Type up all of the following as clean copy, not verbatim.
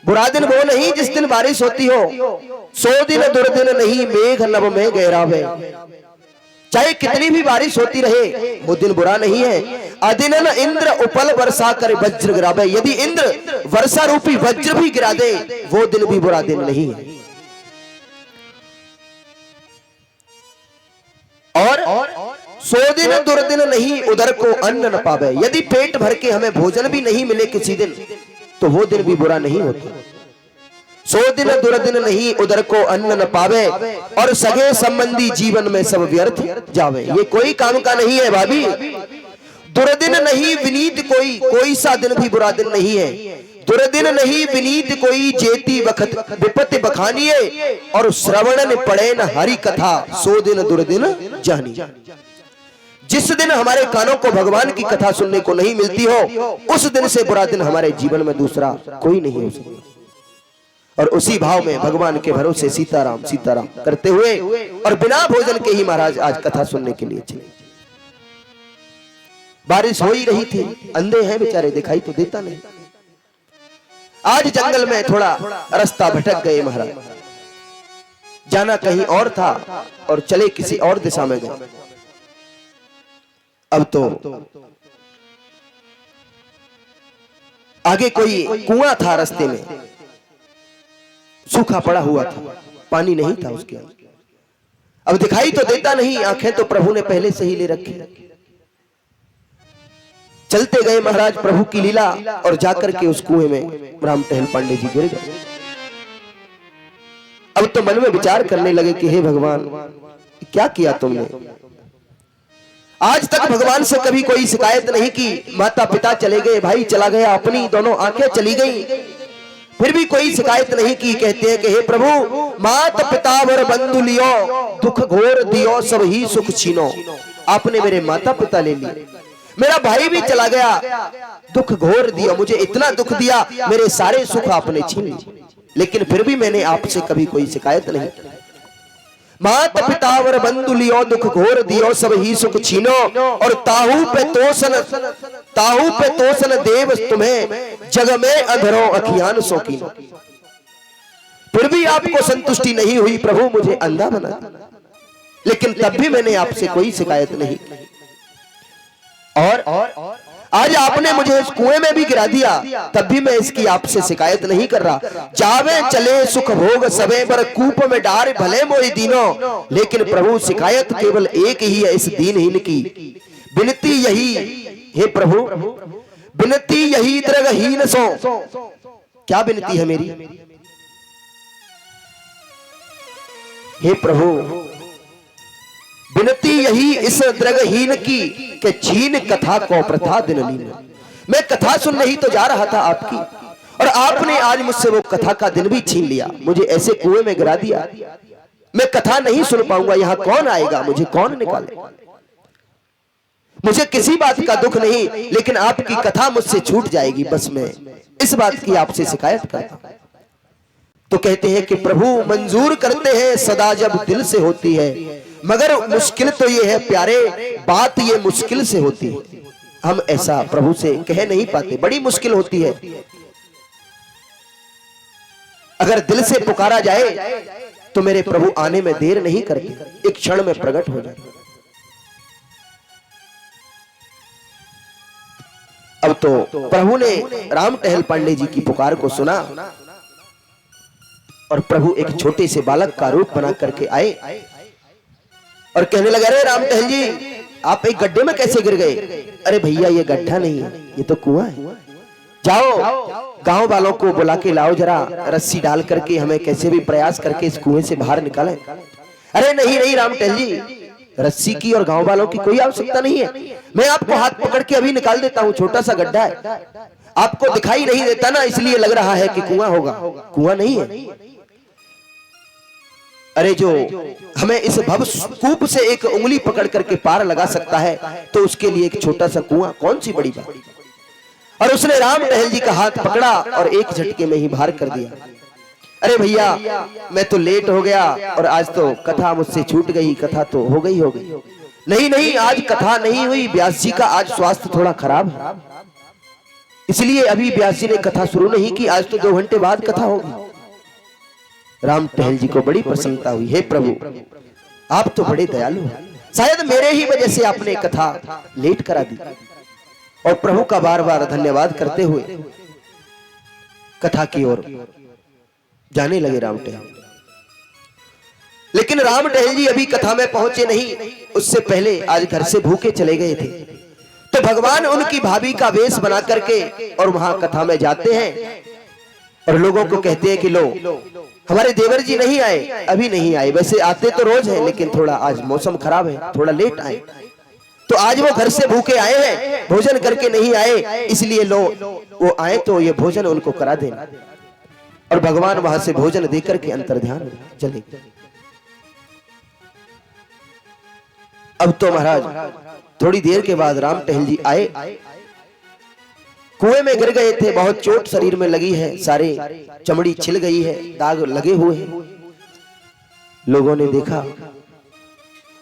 बुरा दिन वो नहीं जिस दिन बारिश होती हो, 100 दिन दुर्दिन नहीं मेघ नभ में गहरावे। चाहे कितनी भी बारिश होती रहे वो दिन बुरा नहीं है। अदिनन इंद्र उपल वर्षा कर वज्र गिरावे। यदि इंद्र वर्षा रूपी वज्र भी गिरा दे वो दिन भी बुरा दिन नहीं है। और 100 दिन दुर्दिन नहीं उदर को अन्न न पावे। यदि पेट भर के हमें भोजन भी नहीं मिले किसी दिन तो वो दिन भी बुरा नहीं होता। 100 दिन दुर्दिन नहीं उदर को अन्न न पावे और सगे संबंधी जीवन में सब व्यर्थ जावे। ये कोई काम का नहीं है भाभी। दुर्दिन नहीं विनीत कोई सा दिन भी बुरा दिन नहीं है। दुर्दिन नहीं विनीत कोई जेती वक्त विपत्ति बखानिए और श्रवणन पड़े न हरि कथा 100 दिन दुर्दिन जानी। जिस दिन हमारे कानों को भगवान की कथा सुनने को नहीं मिलती हो उस दिन से बुरा दिन हमारे जीवन में दूसरा कोई नहीं हो सकता। और उसी भाव में भगवान के भरोसे सीताराम सीताराम करते हुए और बिना भोजन के ही महाराज आज कथा सुनने के लिए चले। बारिश हो ही रही थी, अंधे हैं बेचारे, दिखाई तो देता नहीं। आज जंगल में थोड़ा रास्ता भटक गए महाराज, जाना कहीं और था और चले किसी और दिशा में गए। अब तो आगे कोई कुआं था, रास्ते में सूखा पड़ा हुआ था, पानी नहीं था उसके अंदर। अब दिखाई तो देता नहीं, आंखें तो प्रभु ने पहले से ही ले रखी। चलते गए महाराज प्रभु की लीला और जाकर के उस कुएं में राम टहल पांडे जी गिर गए। अब तो मन में विचार करने लगे कि हे भगवान क्या किया तुमने। आज तक भगवान से कभी कोई शिकायत नहीं की। माता पिता चले गए, भाई चला गया, अपनी दोनों आंखें चली गई, फिर भी कोई शिकायत नहीं की। कहते हैं कि हे प्रभु मात पिता वर बंधु लियो दुख घोर दियो सब ही सुख छीनो। आपने मेरे माता पिता ले लिए, मेरा भाई भी चला गया, दुख घोर दिया, मुझे इतना दुख दिया, मेरे सारे सुख आपने छीन लिए, लेकिन फिर भी मैंने आपसे कभी कोई शिकायत नहीं की। मात पिता वर बंधु लियो दुख घोर दियो सब ही सुख छीनो और ताहू पे तोसन देव तुम्हें जग में अंधरो अखियान सोकीनो। फिर भी आपको संतुष्टि नहीं हुई प्रभु, मुझे अंधा बना दिया, लेकिन तब भी मैंने आपसे कोई शिकायत नहीं की। और आज आपने मुझे इस कुएं में भी गिरा दिया, तब भी मैं इसकी आपसे शिकायत नहीं कर रहा। जावे चले सुख भोग सबे बर कूप में डार भले मोहि दीनो। लेकिन प्रभु शिकायत केवल एक ही है इस दीनहीन की, विनती यही हे प्रभु, विनती यही दृगहीन सो। क्या विनती है मेरी हे प्रभु, विनती यही इस दृगहीन की कि छीन कथा को प्रथा दिन लीन। मैं कथा सुनने ही तो जा रहा था आपकी, और आपने आज मुझसे वो कथा का दिन भी छीन लिया, मुझे ऐसे कुएं में गिरा दिया। मैं कथा नहीं सुन पाऊंगा, यहां कौन आएगा, मुझे कौन निकाले। मुझे किसी बात का दुख नहीं, लेकिन आपकी कथा मुझसे छूट जाएगी, बस मैं इस बात की आपसे शिकायत करता। तो कहते हैं कि प्रभु मंजूर करते हैं सदा जब दिल से होती है, मगर मुश्किल तो ये है प्यारे, बात ये मुश्किल से होती है। हम ऐसा प्रभु से कह नहीं पाते, बड़ी मुश्किल होती है। अगर दिल से पुकारा जाए तो मेरे प्रभु आने में देर नहीं करते, एक क्षण में प्रकट हो जाते। अब तो प्रभु ने राम टहल पांडे जी की पुकार को सुना और प्रभु एक छोटे से बालक का रूप बना करके आए और कहने लगे, अरे राम टहल जी आप एक गड्ढे में कैसे गिर गए। अरे भैया ये गड्ढा नहीं है, ये तो कुआं है, जाओ गांव वालों को बुला के लाओ, जरा रस्सी डाल करके हमें कैसे भी प्रयास करके इस कुएं से बाहर निकालें। अरे नहीं नहीं राम टहल जी, रस्सी की और गांव वालों की कोई आवश्यकता नहीं है, मैं आपको हाथ पकड़ के अभी निकाल देता हूँ, छोटा सा गड्ढा है, आपको दिखाई नहीं देता ना, इसलिए लग रहा है कि कुआं होगा, कुआं नहीं है। अरे जो हमें इस भव कूप से एक उंगली पकड़ करके पार लगा सकता है, तो उसके लिए एक छोटा सा कुआं कौन सी बड़ी बात। और उसने राम टहल जी का हाथ पकड़ा और एक झटके में ही बाहर कर दिया। अरे भैया मैं तो लेट हो गया और आज तो कथा मुझसे छूट गई, कथा तो हो गई। नहीं नहीं आज कथा नहीं हुई, व्यास जी का आज स्वास्थ्य थोड़ा खराब है। इसलिए अभी व्यास जी ने कथा शुरू नहीं की, आज तो 2 घंटे बाद कथा होगी। राम टहल जी को बड़ी प्रसन्नता हुई, हे प्रभु आप तो बड़े दयालु हैं, शायद मेरे ही वजह से आपने कथा लेट करा दी। और प्रभु का बार बार धन्यवाद करते हुए कथा की ओर जाने लगे राम टहल। लेकिन राम टहल जी अभी कथा में पहुंचे नहीं, उससे पहले आज घर से भूखे चले गए थे। तो भगवान उनकी भाभी का वेश बना करके और वहां कथा में जाते हैं और लोगों को कहते हैं कि लो हमारे देवर जी नहीं आए, अभी नहीं आए, वैसे आते तो रोज हैं लेकिन थोड़ा आज मौसम खराब है, थोड़ा लेट आए, तो आज वो घर से भूखे आए हैं, भोजन करके नहीं आए, इसलिए लो वो आए तो ये भोजन उनको करा देना। और भगवान वहां से भोजन देकर के अंतर्ध्यान चले। अब तो महाराज थोड़ी देर के बाद राम टहल जी आए, कुएं में गिर गए थे, बहुत चोट शरीर में लगी है, सारे चमड़ी छिल गई है, दाग लगे हुए हैं। लोगों ने देखा,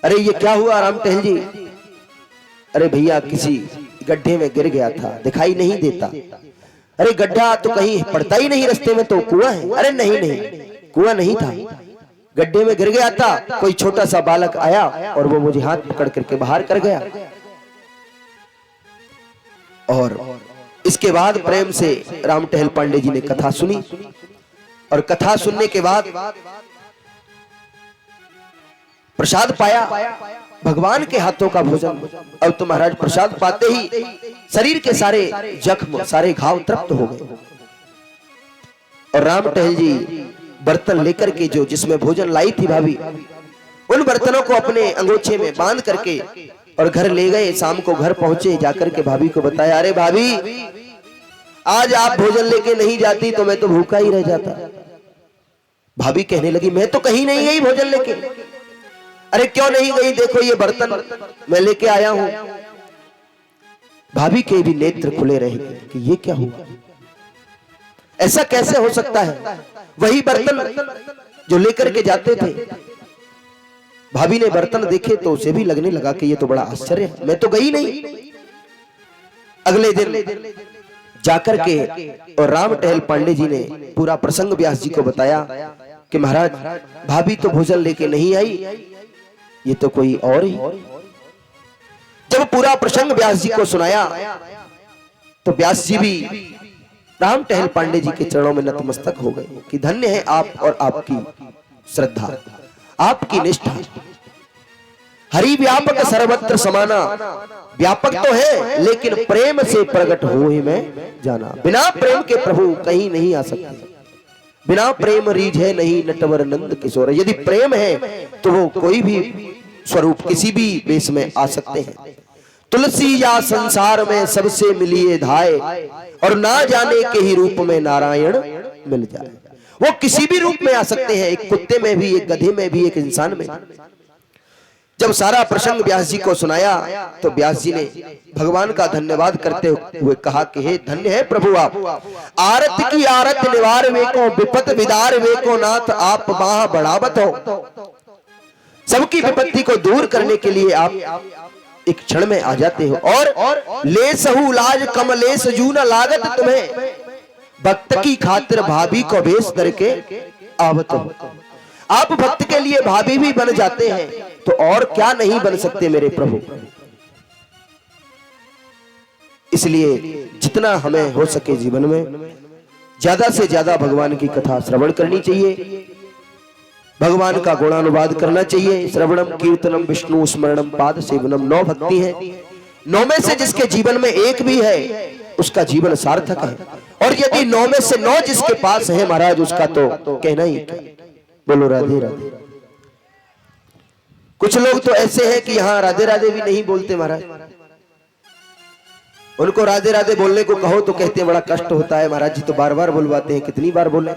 अरे ये क्या हुआ राम टहल जी? अरे भैया किसी गड्ढे में गिर गया था, दिखाई नहीं देता। अरे गड्ढा तो कहीं पड़ता ही नहीं, रास्ते में तो कुआं है। अरे नहीं नहीं, कुआं नहीं था, गड्ढे में गिर गया था, कोई छोटा सा बालक आया और वो मुझे हाथ पकड़ करके बाहर कर गया। और इसके बाद प्रेम से राम टहल पांडे जी ने कथा सुनी और कथा सुनने के बाद प्रसाद पाया, भगवान के हाथों का भोजन। अब तो महाराज प्रसाद पाते ही शरीर के सारे जख्म, सारे घाव तृप्त हो गए। और राम टहल जी बर्तन लेकर के जो जिसमें भोजन लाई थी भाभी, उन बर्तनों को अपने अंगोछे में बांध करके और घर ले गए। शाम को घर पहुंचे, जाकर के भाभी को बताया, अरे भाभी आज आप भोजन लेके नहीं जाती तो मैं तो भूखा ही रह जाता। भाभी कहने लगी, मैं तो कहीं नहीं गई भोजन लेके। अरे क्यों नहीं गई? देखो ये बर्तन मैं लेके आया हूं। भाभी के भी नेत्र खुले रहे कि ये क्या हुआ, ऐसा कैसे हो सकता है? वही बर्तन जो लेकर के जाते थे। भाभी ने बर्तन देखे तो उसे भी लगने लगा कि ये तो बड़ा आश्चर्य है, मैं तो गई नहीं। अगले दिन जाकर के और राम टहल पांडे जी ने पूरा प्रसंग व्यास जी को बताया कि महाराज भाभी तो भोजन लेके नहीं आई, ये तो कोई और ही। जब पूरा प्रसंग व्यास जी को सुनाया तो व्यास जी भी राम टहल पांडे जी के चरणों में नतमस्तक हो गए कि धन्य है आप और आपकी श्रद्धा, आपकी निष्ठा। हरि व्यापक सर्वत्र समाना, व्यापक तो है लेकिन प्रेम से प्रकट हो ही मैं जाना। बिना प्रेम के प्रभु कहीं नहीं आ सकते, बिना प्रेम रीझे नहीं नटवर नंद किशोर। यदि प्रेम है तो वो कोई भी स्वरूप किसी भी वेश में आ सकते हैं। तुलसी या संसार में सबसे मिलिए धाय, और ना जाने के ही रूप में नारायण मिल जाए। वो किसी भी रूप में आ सकते हैं, एक कुत्ते में भी, एक गधे में भी, एक इंसान में। जब सारा प्रसंग व्यास जी को सुनाया तो व्यास जी ने भगवान का धन्यवाद करते हुए कहा कि हे धन्य है प्रभु आप, आरत की आरत निवार वे को, विपत विदार वे को नाथ आप बाह बढ़ावत हो। सबकी विपत्ति को दूर करने के लिए आप एक क्षण में आ जाते हो। और ले सहू लाज कमलेश जू न लागत तुम्हें, भक्त की खातिर भाभी को भेष करके आवत हो। आप भक्त के लिए भाभी भी बन जाते हैं तो और क्या नहीं बन सकते मेरे प्रभु। इसलिए जितना हमें हो सके जीवन में ज्यादा से ज्यादा भगवान की कथा श्रवण करनी चाहिए, भगवान का गुणानुवाद करना चाहिए। श्रवणम कीर्तनम विष्णु स्मरणम पाद सेवनम, 9 भक्ति है, 9 में से जिसके जीवन में एक भी है उसका जीवन सार्थक है। और यदि 9 में से 9 जिसके पास है महाराज, उसका तो कहना ही क्या। बोलो राधे राधे। कुछ लोग तो ऐसे हैं कि यहाँ राधे राधे भी नहीं बोलते महाराज, उनको राधे राधे बोलने को कहो तो कहते हैं बड़ा कष्ट होता है महाराज जी, तो बार बार बुलवाते हैं, कितनी बार बोले।